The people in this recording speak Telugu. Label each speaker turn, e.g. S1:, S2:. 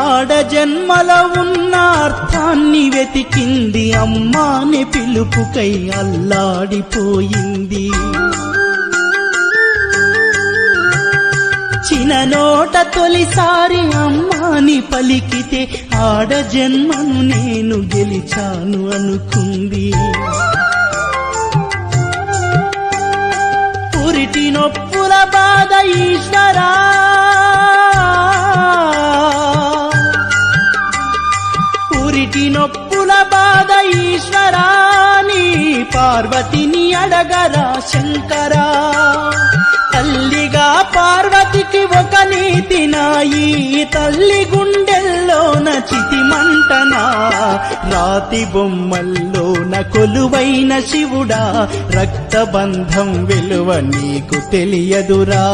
S1: ఆడ జన్మలో ఉన్న అర్థాన్ని వెతికింది, అమ్మాని పిలుపుకై అల్లాడిపోయింది. చిన్ననోట తొలిసారి అమ్మాని పలికితే ఆడ జన్మను నేను గెలిచాను అనుకుంది. పురిటి నొప్పుల బాధ ఈశ్వరా, పురిటి నొప్పుల బాధ ఈశ్వరా, నీ పార్వతిని అడగరా శంకరా. తల్లిగా పార్వతికి ఒక నీతి నాయి, తల్లి గుండెల్లోన చితిమంటనా. రాతి బొమ్మల్లోన కొలువైన శివుడా, రక్తబంధం విలువ నీకు తెలియదురా.